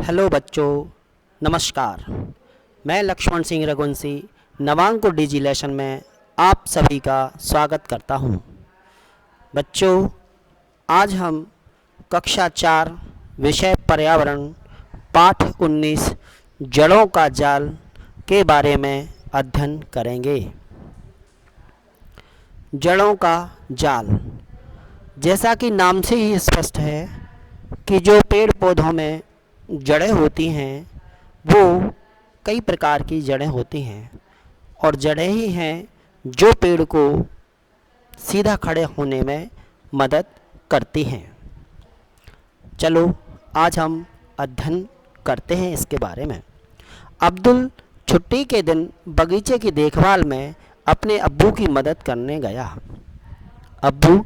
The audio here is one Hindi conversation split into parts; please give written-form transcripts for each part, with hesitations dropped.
हेलो बच्चों, नमस्कार। मैं लक्ष्मण सिंह रघुवंशी नवांकुर डिजी लेसन में आप सभी का स्वागत करता हूं। बच्चों, आज हम कक्षा 4 विषय पर्यावरण पाठ 19 जड़ों का जाल के बारे में अध्ययन करेंगे। जड़ों का जाल, जैसा कि नाम से ही स्पष्ट है कि जो पेड़ पौधों में जड़ें होती हैं वो कई प्रकार की जड़ें होती हैं और जड़ें ही हैं जो पेड़ को सीधा खड़े होने में मदद करती हैं। चलो आज हम अध्ययन करते हैं इसके बारे में। अब्दुल छुट्टी के दिन बगीचे की देखभाल में अपने अब्बू की मदद करने गया। अब्बू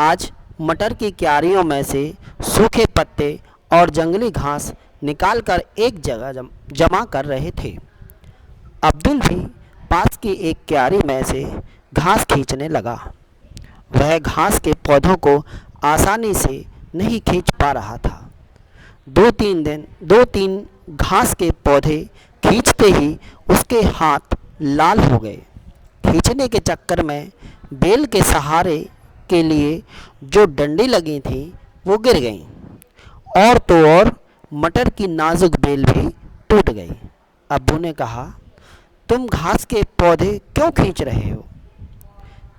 आज मटर की क्यारियों में से सूखे पत्ते और जंगली घास निकालकर एक जगह जमा कर रहे थे। अब्दुल भी पास की एक क्यारी में से घास खींचने लगा। वह घास के पौधों को आसानी से नहीं खींच पा रहा था। दो तीन घास के पौधे खींचते ही उसके हाथ लाल हो गए। खींचने के चक्कर में बेल के सहारे के लिए जो डंडी लगी थी वो गिर गईं और तो और मटर की नाजुक बेल भी टूट गई। अब्बू ने कहा, तुम घास के पौधे क्यों खींच रहे हो?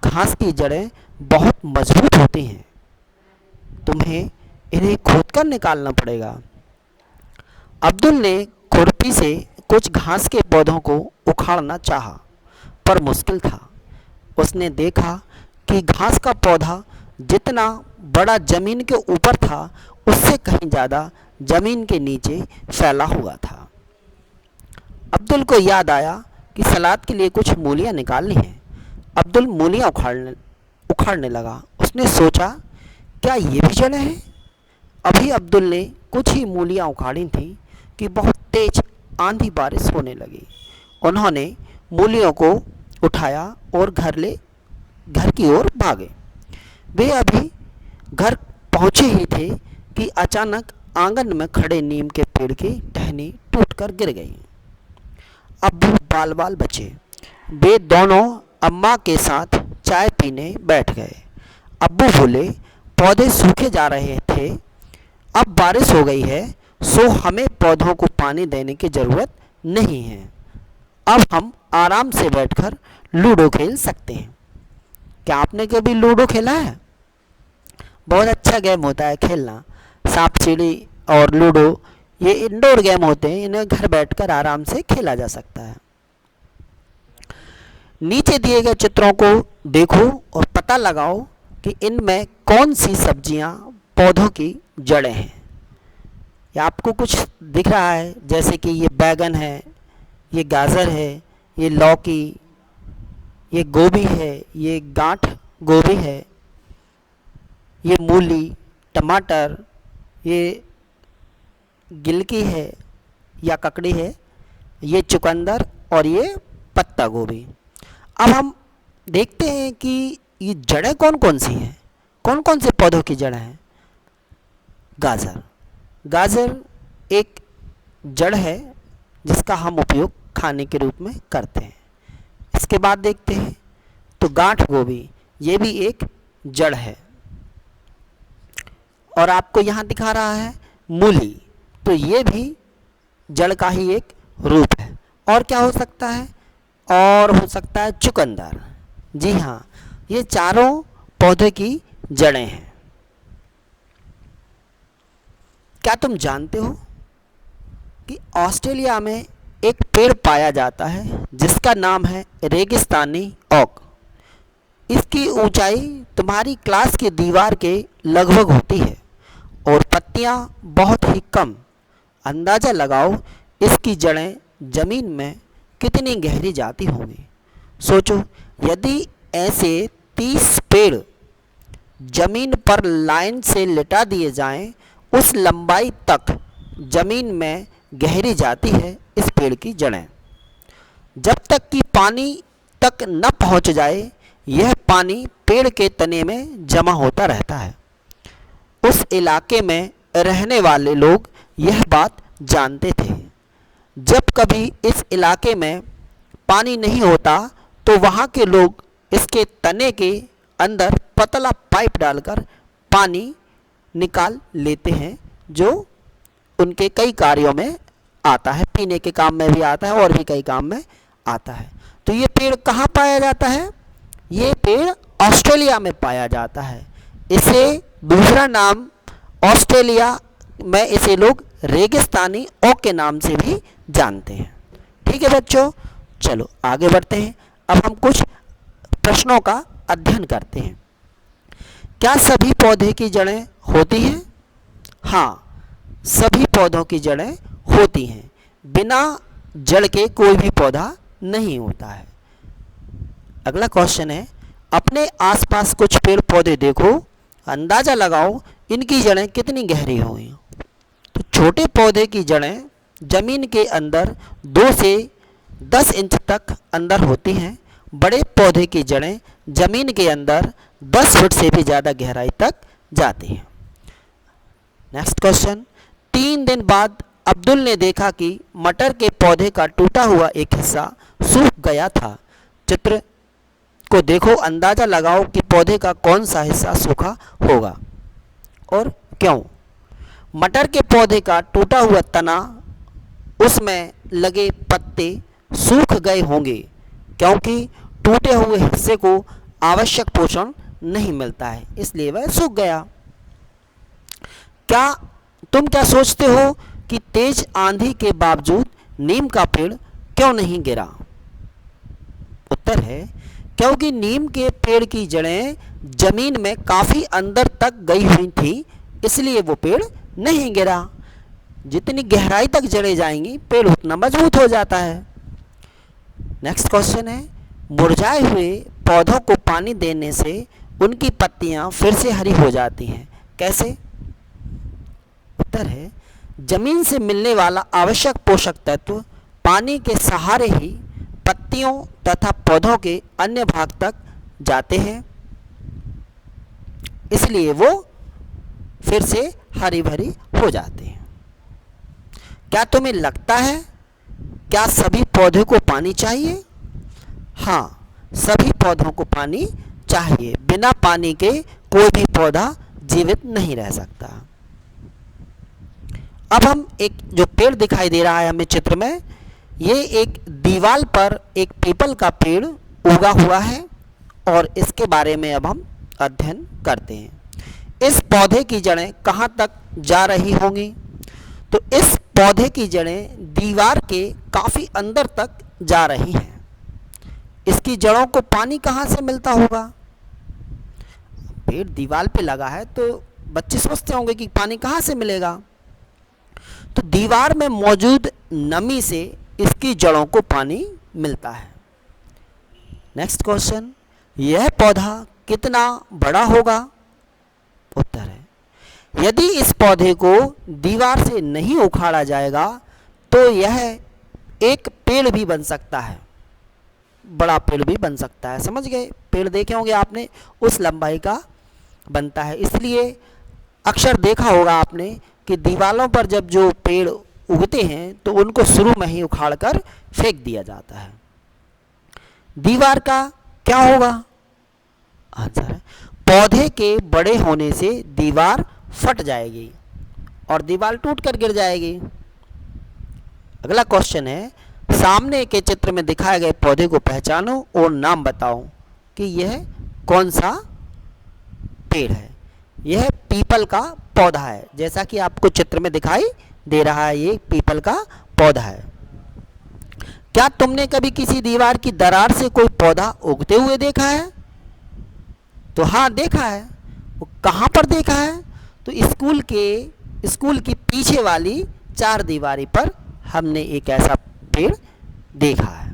घास की जड़ें बहुत मजबूत होती हैं, तुम्हें इन्हें खोदकर निकालना पड़ेगा। अब्दुल ने खुरपी से कुछ घास के पौधों को उखाड़ना चाहा, पर मुश्किल था। उसने देखा कि घास का पौधा जितना बड़ा जमीन के ऊपर था उससे कहीं ज़्यादा जमीन के नीचे फैला हुआ था। अब्दुल को याद आया कि सलाद के लिए कुछ मूलियाँ निकालनी हैं। अब्दुल मूलियाँ उखाड़ने लगा। उसने सोचा, क्या ये भी जड़ें हैं? अभी अब्दुल ने कुछ ही मूलियाँ उखाड़ी थीं कि बहुत तेज आंधी बारिश होने लगी। उन्होंने मूलियों को उठाया और घर की ओर भागे। वे अभी घर पहुँचे ही थे कि अचानक आंगन में खड़े नीम के पेड़ की टहनी टूटकर गिर गई। अब्बू बाल बचे। वे दोनों अम्मा के साथ चाय पीने बैठ गए। अब्बू बोले, पौधे सूखे जा रहे थे, अब बारिश हो गई है, सो हमें पौधों को पानी देने की ज़रूरत नहीं है। अब हम आराम से बैठकर लूडो खेल सकते हैं। क्या आपने कभी लूडो खेला है? बहुत अच्छा गेम होता है खेलना। सांप सीढ़ी और लूडो ये इंडोर गेम होते हैं, इन्हें घर बैठकर आराम से खेला जा सकता है। नीचे दिए गए चित्रों को देखो और पता लगाओ कि इनमें कौन सी सब्जियां पौधों की जड़ें हैं। या आपको कुछ दिख रहा है, जैसे कि ये बैगन है, ये गाजर है, ये लौकी, ये गोभी है, ये गांठ गोभी है, ये मूली, टमाटर, ये गिलकी है या ककड़ी है, ये चुकंदर और ये पत्ता गोभी। अब हम देखते हैं कि ये जड़ें कौन कौन सी हैं, कौन कौन से पौधों की जड़ें हैं। गाजर एक जड़ है जिसका हम उपयोग खाने के रूप में करते हैं। इसके बाद देखते हैं तो गांठ गोभी, ये भी एक जड़ है। और आपको यहाँ दिखा रहा है मूली, तो ये भी जड़ का ही एक रूप है। और क्या हो सकता है? और हो सकता है चुकंदर। जी हाँ, ये चारों पौधे की जड़ें हैं। क्या तुम जानते हो कि ऑस्ट्रेलिया में एक पेड़ पाया जाता है जिसका नाम है रेगिस्तानी ओक। इसकी ऊंचाई तुम्हारी क्लास की दीवार के लगभग होती है और पत्तियां बहुत ही कम। अंदाज़ा लगाओ इसकी जड़ें ज़मीन में कितनी गहरी जाती होंगी। सोचो, यदि ऐसे 30 पेड़ ज़मीन पर लाइन से लिटा दिए जाएं, उस लंबाई तक ज़मीन में गहरी जाती है इस पेड़ की जड़ें। जब तक कि पानी तक न पहुंच जाए, यह पानी पेड़ के तने में जमा होता रहता है। उस इलाके में रहने वाले लोग यह बात जानते थे। जब कभी इस इलाके में पानी नहीं होता तो वहाँ के लोग इसके तने के अंदर पतला पाइप डालकर पानी निकाल लेते हैं, जो उनके कई कार्यों में आता है, पीने के काम में भी आता है और भी कई काम में आता है। तो ये पेड़ कहाँ पाया जाता है? ये पेड़ ऑस्ट्रेलिया में पाया जाता है। इसे दूसरा नाम ऑस्ट्रेलिया में इसे लोग रेगिस्तानी ओक के नाम से भी जानते हैं। ठीक है बच्चों, चलो आगे बढ़ते हैं। अब हम कुछ प्रश्नों का अध्ययन करते हैं। क्या सभी पौधे की जड़ें होती हैं? हाँ, सभी पौधों की जड़ें होती हैं। बिना जड़ के कोई भी पौधा नहीं होता है। अगला क्वेश्चन है, अपने आसपास कुछ पेड़ पौधे देखो, अंदाज़ा लगाओ इनकी जड़ें कितनी गहरी होंगी। तो छोटे पौधे की जड़ें जमीन के अंदर 2 से 10 इंच तक अंदर होती हैं। बड़े पौधे की जड़ें जमीन के अंदर 10 फुट से भी ज़्यादा गहराई तक जाती हैं। नेक्स्ट क्वेश्चन, 3 दिन बाद अब्दुल ने देखा कि मटर के पौधे का टूटा हुआ एक हिस्सा सूख गया था। चित्र को देखो, अंदाज़ा लगाओ कि पौधे का कौन सा हिस्सा सूखा होगा और क्यों। मटर के पौधे का टूटा हुआ तना, उसमें लगे पत्ते सूख गए होंगे क्योंकि टूटे हुए हिस्से को आवश्यक पोषण नहीं मिलता है, इसलिए वह सूख गया। तुम क्या सोचते हो कि तेज आंधी के बावजूद नीम का पेड़ क्यों नहीं गिरा? उत्तर है, क्योंकि नीम के पेड़ की जड़ें जमीन में काफ़ी अंदर तक गई हुई थी, इसलिए वो पेड़ नहीं गिरा। जितनी गहराई तक जड़ें जाएंगी पेड़ उतना मजबूत हो जाता है। नेक्स्ट क्वेश्चन है, मुरझाए हुए पौधों को पानी देने से उनकी पत्तियां फिर से हरी हो जाती हैं, कैसे? उत्तर है, जमीन से मिलने वाला आवश्यक पोषक तत्व पानी के सहारे ही पत्तियों तथा पौधों के अन्य भाग तक जाते हैं, इसलिए वो फिर से हरी भरी हो जाते हैं। क्या तुम्हें लगता है क्या सभी पौधों को पानी चाहिए? हाँ, सभी पौधों को पानी चाहिए। बिना पानी के कोई भी पौधा जीवित नहीं रह सकता। अब हम एक जो पेड़ दिखाई दे रहा है हमें चित्र में, ये एक दीवार पर एक पीपल का पेड़ उगा हुआ है और इसके बारे में अब हम अध्ययन करते हैं। इस पौधे की जड़ें कहाँ तक जा रही होंगी? तो इस पौधे की जड़ें दीवार के काफ़ी अंदर तक जा रही हैं। इसकी जड़ों को पानी कहाँ से मिलता होगा? पेड़ दीवार पे लगा है तो बच्चे सोचते होंगे कि पानी कहाँ से मिलेगा। तो दीवार में मौजूद नमी से इसकी जड़ों को पानी मिलता है। नेक्स्ट क्वेश्चन, यह पौधा कितना बड़ा होगा? उत्तर है, यदि इस पौधे को दीवार से नहीं उखाड़ा जाएगा तो यह एक पेड़ भी बन सकता है, बड़ा पेड़ भी बन सकता है। समझ गए? पेड़ देखे होंगे आपने, उस लंबाई का बनता है। इसलिए अक्सर देखा होगा आपने कि दीवारों पर जब जो पेड़ उगते हैं तो उनको शुरू में ही उखाड़कर फेंक दिया जाता है। दीवार का क्या होगा? आंसर है, पौधे के बड़े होने से दीवार फट जाएगी और दीवार टूटकर गिर जाएगी। अगला क्वेश्चन है, सामने के चित्र में दिखाए गए पौधे को पहचानो और नाम बताओ कि यह कौन सा पेड़ है। यह पीपल का पौधा है, जैसा कि आपको चित्र में दिखाई दे रहा है, ये पीपल का पौधा है। क्या तुमने कभी किसी दीवार की दरार से कोई पौधा उगते हुए देखा है? तो हाँ, देखा है। वो कहाँ पर देखा है? तो स्कूल की पीछे वाली 4 दीवारी पर हमने एक ऐसा पेड़ देखा है।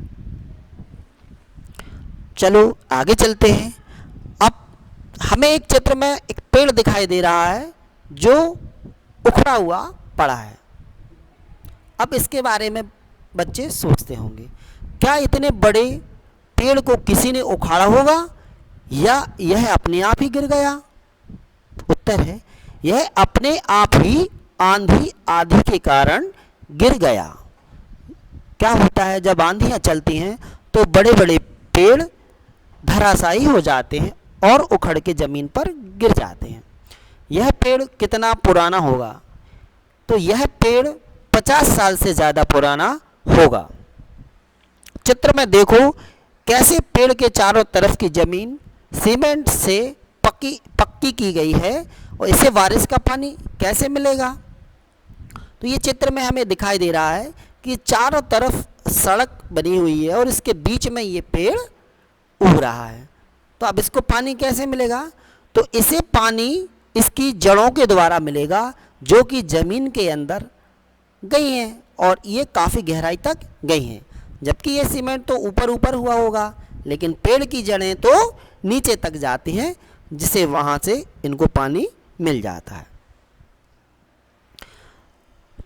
चलो आगे चलते हैं। अब हमें एक चित्र में एक पेड़ दिखाई दे रहा है जो उखड़ा हुआ पड़ा है। अब इसके बारे में बच्चे सोचते होंगे, क्या इतने बड़े पेड़ को किसी ने उखाड़ा होगा या यह अपने आप ही गिर गया? उत्तर है, यह अपने आप ही आंधी आदि के कारण गिर गया। क्या होता है, जब आंधियाँ चलती हैं तो बड़े बड़े पेड़ धराशायी हो जाते हैं और उखड़ के ज़मीन पर गिर जाते हैं। यह पेड़ कितना पुराना होगा, तो यह पेड़ 50 साल से ज़्यादा पुराना होगा। चित्र में देखो कैसे पेड़ के चारों तरफ की ज़मीन सीमेंट से पक्की की गई है और इसे बारिश का पानी कैसे मिलेगा। तो ये चित्र में हमें दिखाई दे रहा है कि चारों तरफ सड़क बनी हुई है और इसके बीच में ये पेड़ उग रहा है। तो अब इसको पानी कैसे मिलेगा, तो इसे पानी इसकी जड़ों के द्वारा मिलेगा जो कि ज़मीन के अंदर गई हैं और ये काफ़ी गहराई तक गई हैं। जबकि ये सीमेंट तो ऊपर ऊपर हुआ होगा, लेकिन पेड़ की जड़ें तो नीचे तक जाती हैं, जिसे वहाँ से इनको पानी मिल जाता है।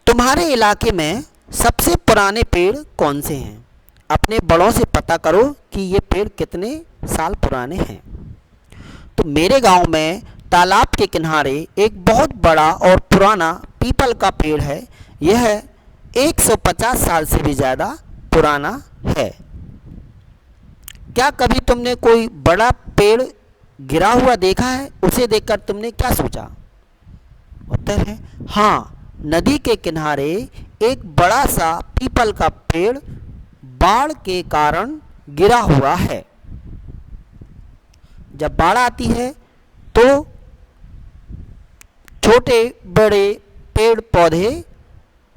तुम्हारे इलाके में सबसे पुराने पेड़ कौन से हैं? अपने बड़ों से पता करो कि ये पेड़ कितने साल पुराने हैं। तो मेरे गांव में तालाब के किनारे एक बहुत बड़ा और पुराना पीपल का पेड़ है। यह 150 साल से भी ज़्यादा पुराना है। क्या कभी तुमने कोई बड़ा पेड़ गिरा हुआ देखा है? उसे देखकर तुमने क्या सोचा? उत्तर है हाँ, नदी के किनारे एक बड़ा सा पीपल का पेड़ बाढ़ के कारण गिरा हुआ है। जब बाढ़ आती है तो छोटे बड़े पेड़ पौधे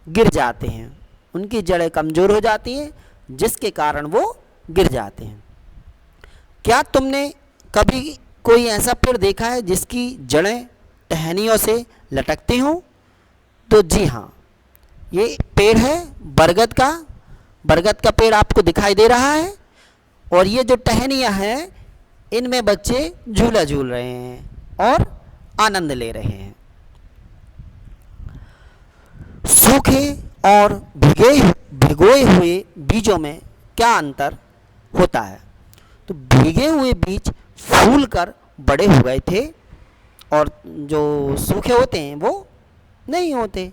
गिर जाते हैं, उनकी जड़ें कमज़ोर हो जाती हैं, जिसके कारण वो गिर जाते हैं। क्या तुमने कभी कोई ऐसा पेड़ देखा है जिसकी जड़ें टहनियों से लटकती हों? तो जी हाँ, ये पेड़ है बरगद का। बरगद का पेड़ आपको दिखाई दे रहा है और ये जो टहनियाँ हैं इनमें बच्चे झूला झूल रहे हैं और आनंद ले रहे हैं। सूखे और भिगोए हुए बीजों में क्या अंतर होता है? तो भीगे हुए बीज फूलकर बड़े हो गए थे और जो सूखे होते हैं वो नहीं होते।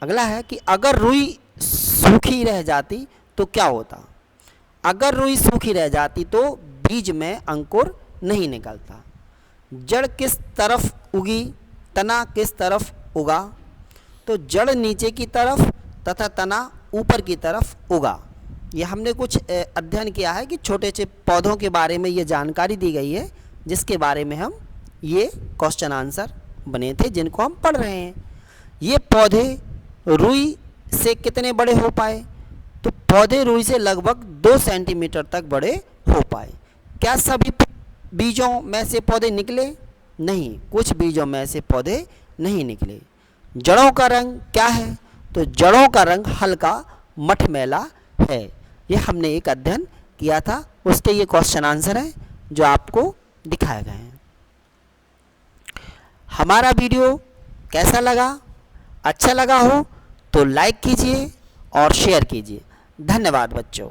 अगला है कि अगर रुई सूखी रह जाती तो क्या होता? अगर रुई सूखी रह जाती तो बीज में अंकुर नहीं निकलता। जड़ किस तरफ उगी, तना किस तरफ उगा? तो जड़ नीचे की तरफ तथा तना ऊपर की तरफ उगा। ये हमने कुछ अध्ययन किया है कि छोटे से पौधों के बारे में ये जानकारी दी गई है, जिसके बारे में हम ये क्वेश्चन आंसर बने थे जिनको हम पढ़ रहे हैं। ये पौधे रुई से कितने बड़े हो पाए? तो पौधे रुई से लगभग 2 सेंटीमीटर तक बड़े हो पाए। क्या सभी बीजों में से पौधे निकले? नहीं, कुछ बीजों में से पौधे नहीं निकले। जड़ों का रंग क्या है? तो जड़ों का रंग हल्का मठमैला है। ये हमने एक अध्ययन किया था, उसके ये क्वेश्चन आंसर हैं जो आपको दिखाए गए हैं। हमारा वीडियो कैसा लगा? अच्छा लगा हो तो लाइक कीजिए और शेयर कीजिए। धन्यवाद बच्चों।